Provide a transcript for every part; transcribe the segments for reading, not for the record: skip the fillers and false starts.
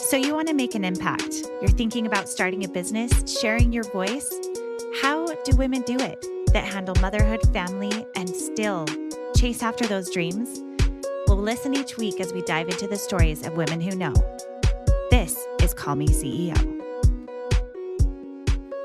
So you want to make an impact. You're thinking about starting a business, sharing your voice. How do women do it that handle motherhood, family, and still chase after those dreams? We'll listen each week as we dive into the stories of women who know. This is Call Me CEO.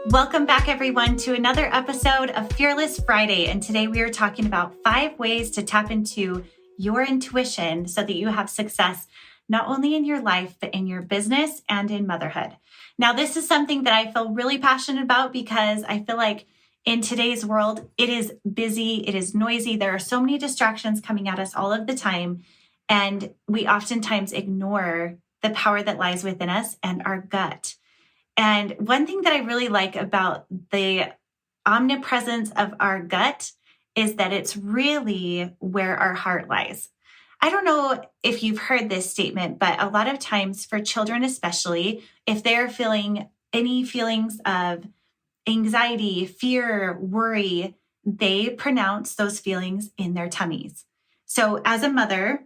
Welcome back, everyone, to another episode of Fearless Friday. And today we are talking about 5 ways to tap into your intuition so that you have success not only in your life, but in your business and in motherhood. Now, this is something that I feel really passionate about because I feel like in today's world, it is busy, it is noisy. There are so many distractions coming at us all of the time. And we oftentimes ignore the power that lies within us and our gut. And one thing that I really like about the omnipresence of our gut is that it's really where our heart lies. I don't know if you've heard this statement, but a lot of times for children, especially, if they're feeling any feelings of anxiety, fear, worry, they pronounce those feelings in their tummies. So as a mother,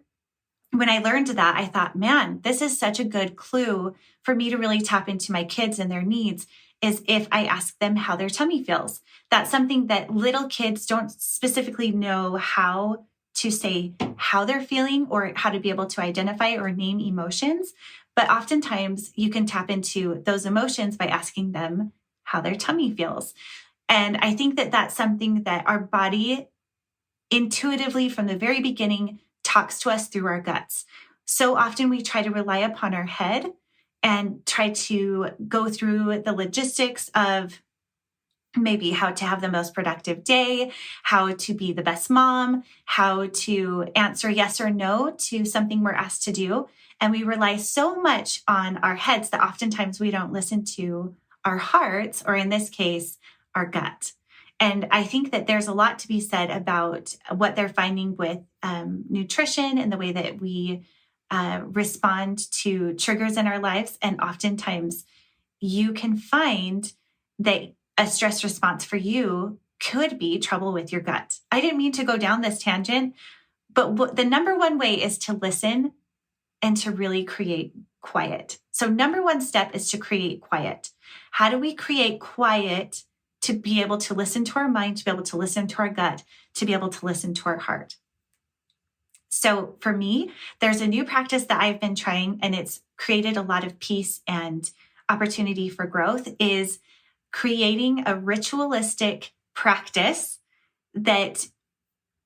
when I learned that, I thought, man, this is such a good clue for me to really tap into my kids and their needs is if I ask them how their tummy feels. That's something that little kids don't specifically know how to say how they're feeling or how to be able to identify or name emotions. But oftentimes you can tap into those emotions by asking them how their tummy feels. And I think that that's something that our body intuitively from the very beginning talks to us through our guts. So often we try to rely upon our head and try to go through the logistics of maybe how to have the most productive day, how to be the best mom, how to answer yes or no to something we're asked to do. And we rely so much on our heads that oftentimes we don't listen to our hearts, or in this case, our gut. And I think that there's a lot to be said about what they're finding with nutrition and the way that we respond to triggers in our lives. And oftentimes you can find that a stress response for you could be trouble with your gut. I didn't mean to go down this tangent, but the number one way is to listen and to really create quiet. So number one step is to create quiet. How do we create quiet to be able to listen to our mind, to be able to listen to our gut, to be able to listen to our heart? So for me, there's a new practice that I've been trying, and it's created a lot of peace and opportunity for growth, is creating a ritualistic practice that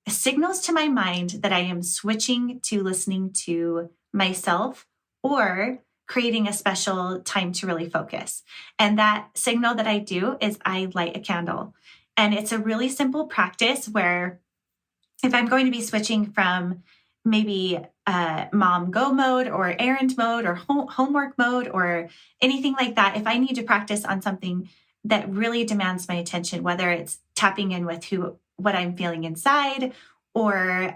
signals to my mind that I am switching to listening to myself or creating a special time to really focus. And that signal that I do is I light a candle. And it's a really simple practice where if I'm going to be switching from maybe mom go mode or errand mode or homework mode or anything like that, if I need to practice on something that really demands my attention, whether it's tapping in with what I'm feeling inside or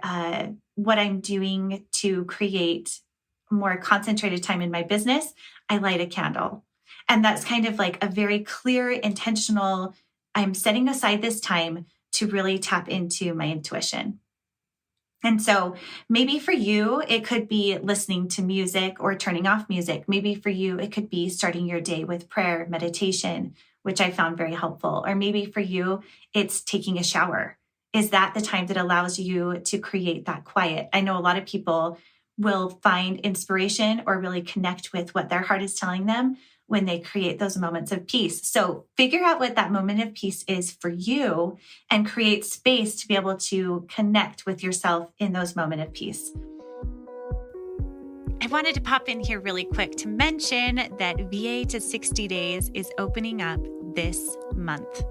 what I'm doing to create more concentrated time in my business, I light a candle. And that's kind of like a very clear, intentional, I'm setting aside this time to really tap into my intuition. And so maybe for you, it could be listening to music or turning off music. Maybe for you, it could be starting your day with prayer, meditation, which I found very helpful. Or maybe for you, it's taking a shower. Is that the time that allows you to create that quiet? I know a lot of people will find inspiration or really connect with what their heart is telling them when they create those moments of peace. So figure out what that moment of peace is for you and create space to be able to connect with yourself in those moments of peace. I wanted to pop in here really quick to mention that VA to 60 days is opening up this month.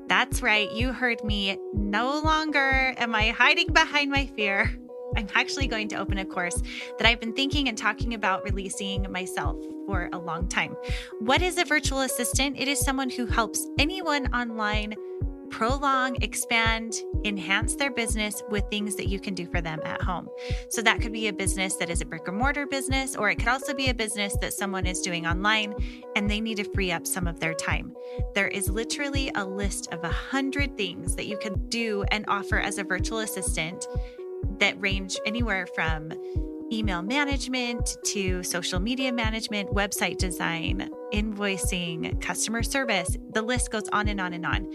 That's right. You heard me. No longer am I hiding behind my fear. I'm actually going to open a course that I've been thinking and talking about releasing myself for a long time. What is a virtual assistant? It is someone who helps anyone online prolong, expand, enhance their business with things that you can do for them at home. So that could be a business that is a brick and mortar business, or it could also be a business that someone is doing online and they need to free up some of their time. There is literally a list of 100 things that you can do and offer as a virtual assistant that range anywhere from email management to social media management, website design, invoicing, customer service. The list goes on and on and on.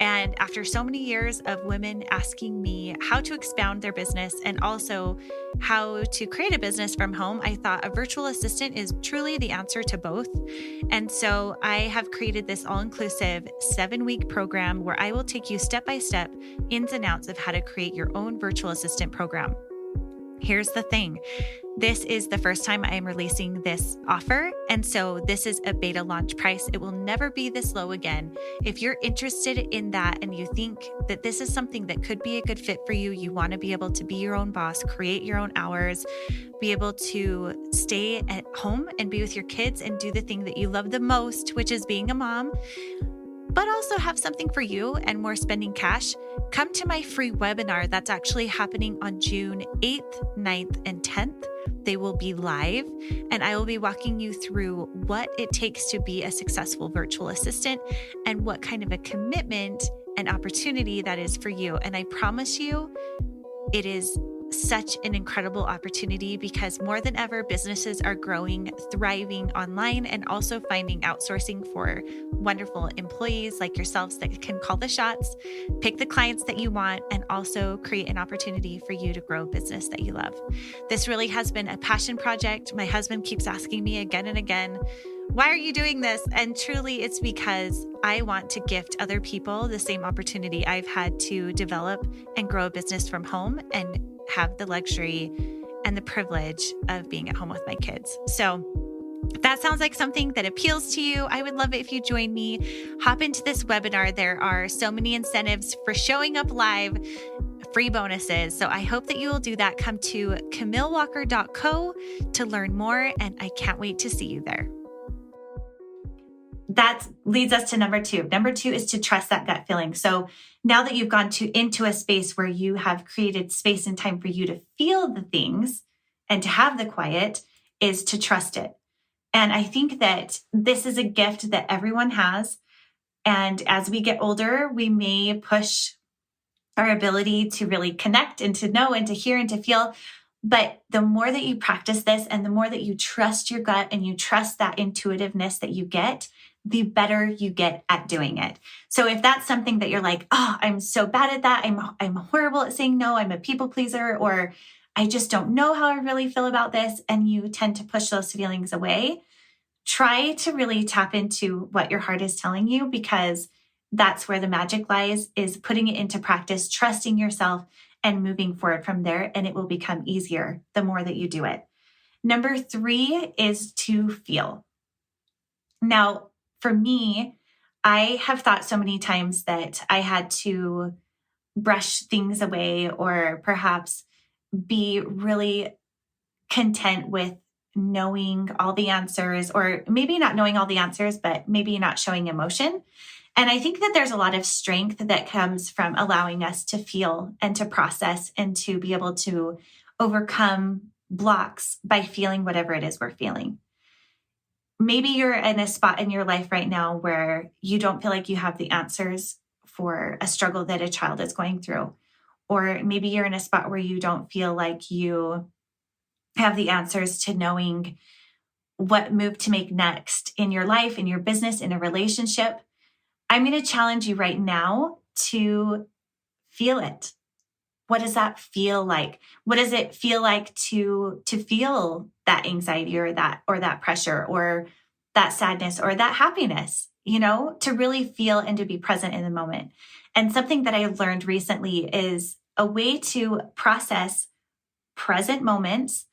And after so many years of women asking me how to expound their business and also how to create a business from home, I thought a virtual assistant is truly the answer to both. And so I have created this all-inclusive 7-week program where I will take you step by step, ins and outs of how to create your own virtual assistant program. Here's the thing. This is the first time I am releasing this offer. And so this is a beta launch price. It will never be this low again. If you're interested in that and you think that this is something that could be a good fit for you, you want to be able to be your own boss, create your own hours, be able to stay at home and be with your kids and do the thing that you love the most, which is being a mom, but also have something for you and more spending cash, come to my free webinar that's actually happening on June 8th, 9th, and 10th. They will be live, and I will be walking you through what it takes to be a successful virtual assistant and what kind of a commitment and opportunity that is for you. And I promise you, it is such an incredible opportunity because more than ever, businesses are growing, thriving online, and also finding outsourcing for wonderful employees like yourselves that can call the shots, pick the clients that you want, and also create an opportunity for you to grow a business that you love. This really has been a passion project. My husband keeps asking me again and again, why are you doing this? And truly, it's because I want to gift other people the same opportunity I've had to develop and grow a business from home and have the luxury and the privilege of being at home with my kids. So if that sounds like something that appeals to you, I would love it if you join me. Hop into this webinar. There are so many incentives for showing up live, free bonuses. So I hope that you will do that. Come to camillewalker.co to learn more, and I can't wait to see you there. That leads us to number 2. Number 2 is to trust that gut feeling. So now that you've gone into a space where you have created space and time for you to feel the things and to have the quiet, is to trust it. And I think that this is a gift that everyone has. And as we get older, we may push our ability to really connect and to know and to hear and to feel. But the more that you practice this and the more that you trust your gut and you trust that intuitiveness that you get, the better you get at doing it. So if that's something that you're like, oh, I'm so bad at that. I'm horrible at saying no. I'm a people pleaser, or I just don't know how I really feel about this. And you tend to push those feelings away. Try to really tap into what your heart is telling you, because that's where the magic lies, is putting it into practice, trusting yourself and moving forward from there. And it will become easier the more that you do it. Number 3 is to feel. Now, for me, I have thought so many times that I had to brush things away or perhaps be really content with knowing all the answers, or maybe not knowing all the answers, but maybe not showing emotion. And I think that there's a lot of strength that comes from allowing us to feel and to process and to be able to overcome blocks by feeling whatever it is we're feeling. Maybe you're in a spot in your life right now where you don't feel like you have the answers for a struggle that a child is going through. Or maybe you're in a spot where you don't feel like you have the answers to knowing what move to make next in your life, in your business, in a relationship. I'm going to challenge you right now to feel it. What does that feel like? What does it feel like to feel that anxiety or that pressure or that sadness or that happiness, to really feel and to be present in the moment. And something that I learned recently is a way to process present moments.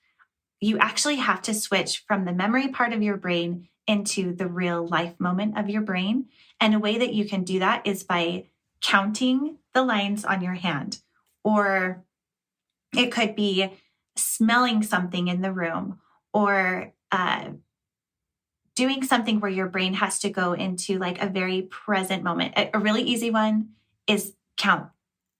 You actually have to switch from the memory part of your brain into the real life moment of your brain. And a way that you can do that is by counting the lines on your hand. Or it could be smelling something in the room, or doing something where your brain has to go into like a very present moment. A really easy one is count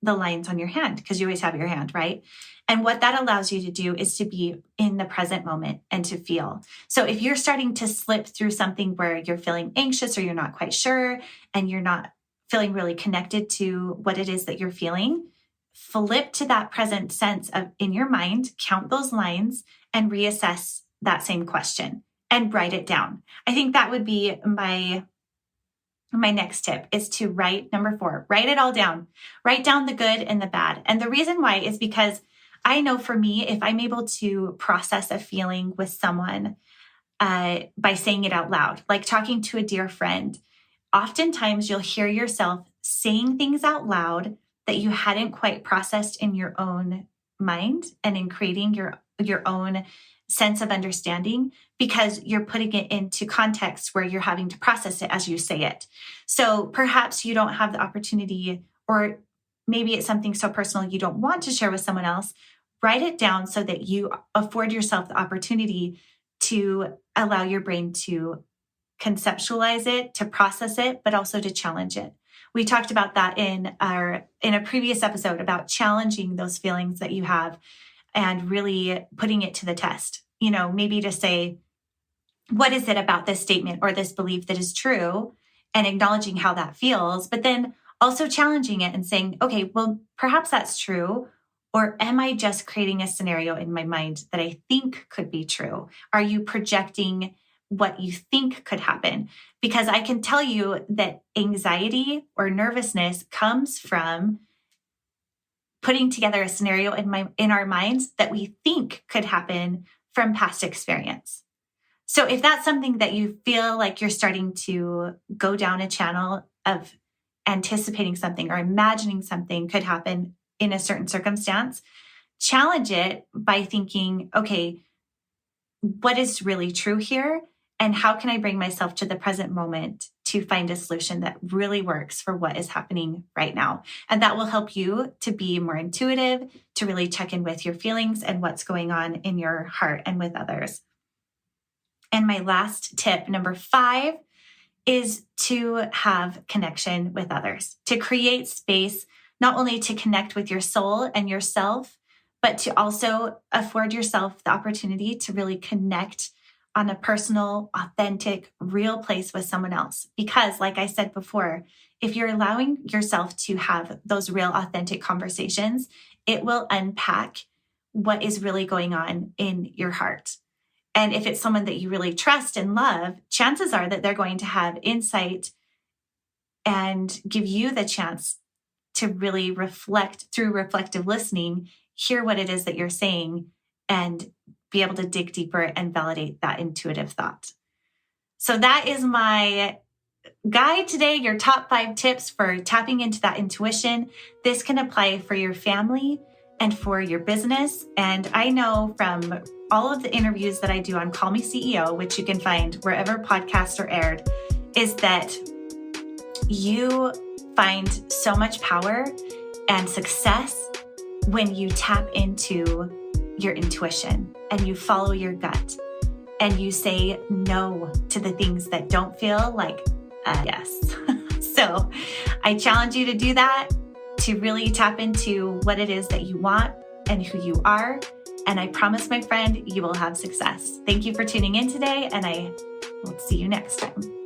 the lines on your hand, because you always have your hand, right? And what that allows you to do is to be in the present moment and to feel. So if you're starting to slip through something where you're feeling anxious or you're not quite sure and you're not feeling really connected to what it is that you're feeling, flip to that present sense of in your mind, count those lines and reassess that same question and write it down. I think that would be my next tip, is to number 4, write it all down. Write down the good and the bad. And the reason why is because I know for me, if I'm able to process a feeling with someone by saying it out loud, like talking to a dear friend, oftentimes you'll hear yourself saying things out loud that you hadn't quite processed in your own mind and in creating your own sense of understanding, because you're putting it into context where you're having to process it as you say it. So perhaps you don't have the opportunity, or maybe it's something so personal you don't want to share with someone else. Write it down so that you afford yourself the opportunity to allow your brain to conceptualize it, to process it, but also to challenge it. We talked about that in a previous episode about challenging those feelings that you have and really putting it to the test. Maybe to say, what is it about this statement or this belief that is true, and acknowledging how that feels, but then also challenging it and saying, okay, well, perhaps that's true. Or am I just creating a scenario in my mind that I think could be true? Are you projecting what you think could happen? Because I can tell you that anxiety or nervousness comes from putting together a scenario in our minds that we think could happen from past experience. So if that's something that you feel like you're starting to go down a channel of anticipating something or imagining something could happen in a certain circumstance, challenge it by thinking, okay, what is really true here? And how can I bring myself to the present moment to find a solution that really works for what is happening right now? And that will help you to be more intuitive, to really check in with your feelings and what's going on in your heart and with others. And my last tip, number 5, is to have connection with others, to create space, not only to connect with your soul and yourself, but to also afford yourself the opportunity to really connect on a personal, authentic, real place with someone else. Because like I said before, if you're allowing yourself to have those real, authentic conversations, it will unpack what is really going on in your heart. And if it's someone that you really trust and love, chances are that they're going to have insight and give you the chance to really reflect through reflective listening, hear what it is that you're saying, and be able to dig deeper and validate that intuitive thought. So that is my guide today, your top 5 tips for tapping into that intuition. This can apply for your family and for your business. And I know from all of the interviews that I do on Call Me CEO, which you can find wherever podcasts are aired, is that you find so much power and success when you tap into your intuition and you follow your gut and you say no to the things that don't feel like yes. So I challenge you to do that, to really tap into what it is that you want and who you are. And I promise, my friend, you will have success. Thank you for tuning in today, and I will see you next time.